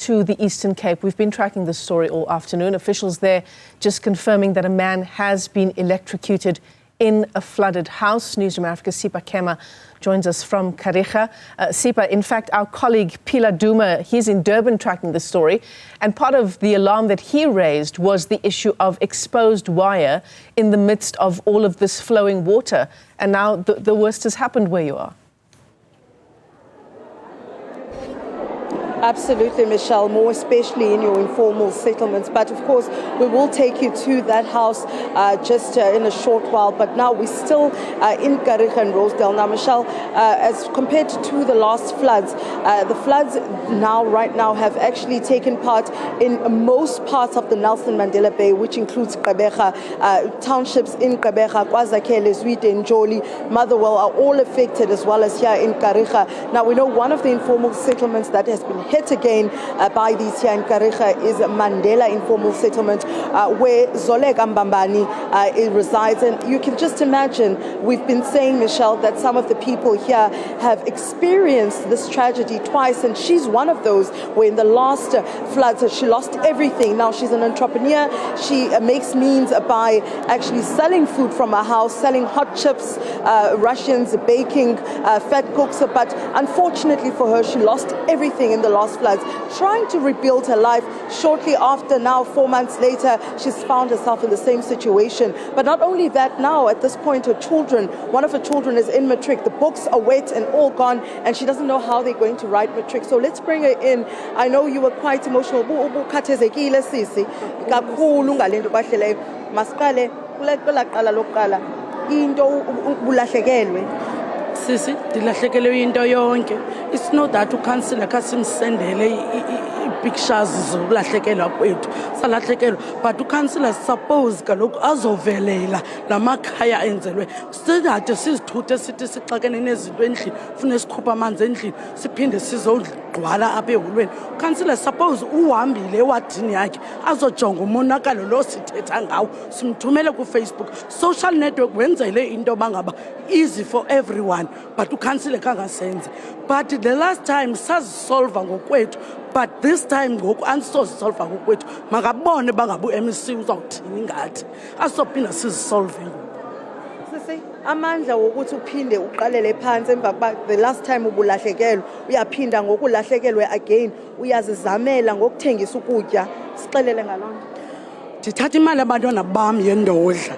To the Eastern Cape. We've been tracking this story all afternoon. Officials there just confirming that a man has been electrocuted in a flooded house. Newzroom Afrika's Sipa Kema joins us from Kariga. Sipa, in fact, our colleague Pila Duma, he's in Durban tracking the story. And part of the alarm that he raised was the issue of exposed wire in the midst of all of this flowing water. And now the worst has happened where you are. Absolutely, Michelle, more especially in your informal settlements. But of course, we will take you to that house just in a short while. But now we're still in Kariga and Rosedale. Now, Michelle, as compared to the last floods, the floods right now have actually taken part in most parts of the Nelson Mandela Bay, which includes Gqeberha. Townships in Gqeberha, KwaZakhele, Zwide, and Njoli, Motherwell are all affected, as well as here in Kariga. Now, we know one of the informal settlements that has been hit again by these here in Kariga is Mandela Informal Settlement, where Zolega Mbambani resides. And you can just imagine, we've been saying, Michelle, that some of the people here have experienced this tragedy twice, and she's one of those where in the last floods she lost everything. Now she's an entrepreneur. She makes means by actually selling food from her house, selling hot chips, Russians, baking, fat cooks. But unfortunately for her, she lost everything in the last floods, trying to rebuild her life. Shortly after, now 4 months later, she's found herself in the same situation. But not only that, now at this point, her children, one of her children is in matric. The books are wet and all gone, and she doesn't know how they're going to write matric. So let's bring her in. I know you were quite emotional. Sisi kakhulu ngalento bahleleyo. Masiqale kula qala lokuqala into ulahlekelwe. Sisi dilahlekelwe into yonke. It's not that ukansela kasimsendele pictures zokulahlekelwa kwethu salahlekelwa, but ukansela suppose kaloku azovelela lamakhaya enzelwe sidade sizithuthe sithi sixakene nezinto endlini ufune sikhupha amanzi endlini siphinde sizogqwala apha ehulweni. Ukansela suppose uhambile ewadini yakhe azojonga umonakalo lo sithetha ngawo, simthumele ku Facebook social network wenzele into bangaba easy for everyone, but ukansela kangasenze. But the last time sazisolve ngokwethu, but this time ngoku ansizozisolve ngokwethu. Makabone bangabu MEC uzawuthini ngathi asophinda sizisolve ngoku. Sisi amandla wokuthi uphinde uqalele phansi emva kuba the last time ubulahlekelwe uyaphinda ngokulahlekelwe again, uyazizamela ngokuthengisa ukutya. Sixelele ngalonto. Ndithatha imali abantwana bam yendodla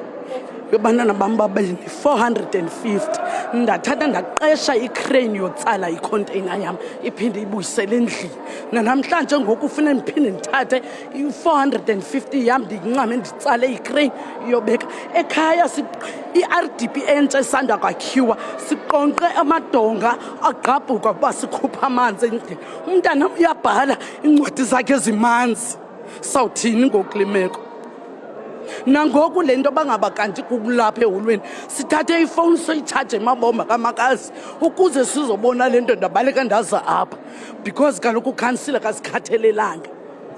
yobantwana bam babili 450, ndathatha ndaqesha icrane yotsala icontainer yam iphinde ibuyisele endlini. Namhlanje ngoku ufuna ndiphinde ndithathe i450 yam ndinqame nditsale icrane iyobeka ekhaya. iRDP entsha esanda kwakhiwa siqonqe amadonga agqabhuka kuba sikhupha amanzi endlini. Umntana uyabhala incwadi zakhe ezimanzi, sawuthini ngokulimeko? Nangoku lento bangaba kanti kukulapha ehulweni sithathe ifoni soyichaje emabomba kamakazi ukuze sizobona lento ndabaleka ndaza apha, because kaloku ukansila kasikhathelelanga.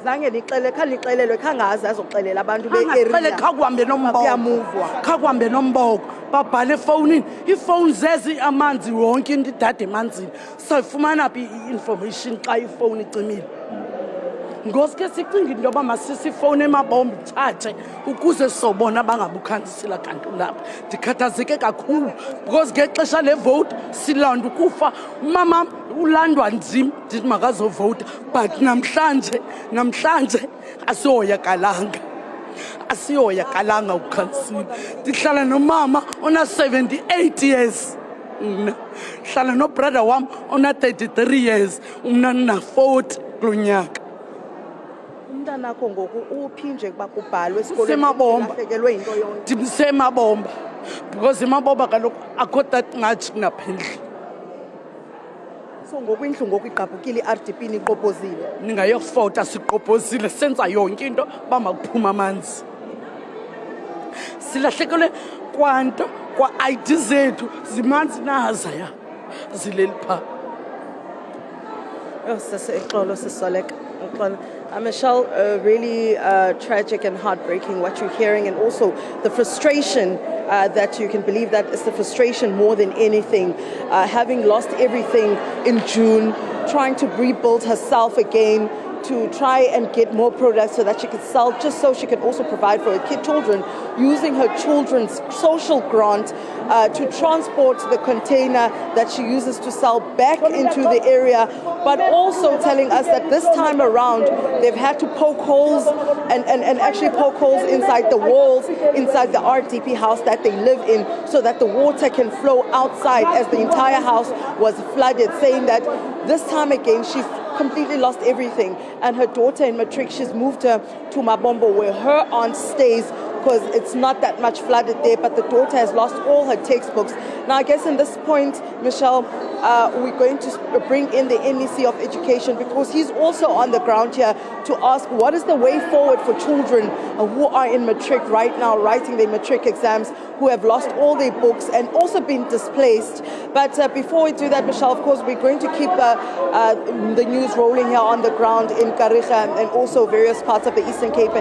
Zange nixele khalixelelwe khangazi azoxelela abantu be-area. Khakuhambe nomboko, khakuhambe nomboko babhale efowunini. Ifowuni zezi amanzi wonke into idade emanzini. Sayifumana phi i-information xa ifowuni icimile? Ngoske sicinga into yoba masisi ifowuni emabomba itshaje ukuze sobona bangabukhansila kanti lapha. Ndikhathazeke kakhulu because ngexesha levote silanda ukufa. Umama ulandwa nzima ndithi makazovota, but namhlanje asiyoyakalanga ukhansila. Ndihlala nomama ona 78 years. Hlala no brother wam ona 33 years. Umna na 40 kunyaka. Umntanakho ngoku uphinje kuba kubhalwe esikolweni semabomba into yonke. Ndimsemabomba because imabomba kaloku akho that much naphendle. So ngokwindlu ngoku igqabhukile iRDP niqopozile. Ningayofota siqopozile senza yonke into bamakuphuma amanzi. Silahlekelwe kwanto kwa ID zethu zimanzi naza ya zileli pha. Michelle, really tragic and heartbreaking what you're hearing, and also the frustration that you can believe that is the frustration more than anything. Having lost everything in June, trying to rebuild herself again, to try and get more products so that she could sell, just so she can also provide for her children, using her children's social grant to transport the container that she uses to sell back into the area, but also telling us that this time around they've had to poke holes and actually poke holes inside the walls, inside the RDP house that they live in, so that the water can flow outside, as the entire house was flooded, saying that this time again she's completely lost everything, and her daughter in matric, she's moved her to Mabombo where her aunt stays, because it's not that much flooded there, but the daughter has lost all her textbooks. Now I guess in this point, Michelle, we're going to bring in the NEC of Education, because he's also on the ground here to ask what is the way forward for children who are in matric right now, writing their matric exams, who have lost all their books and also been displaced. But before we do that, Michelle, of course, we're going to keep the news rolling here on the ground in Kariga and also various parts of the Eastern Cape.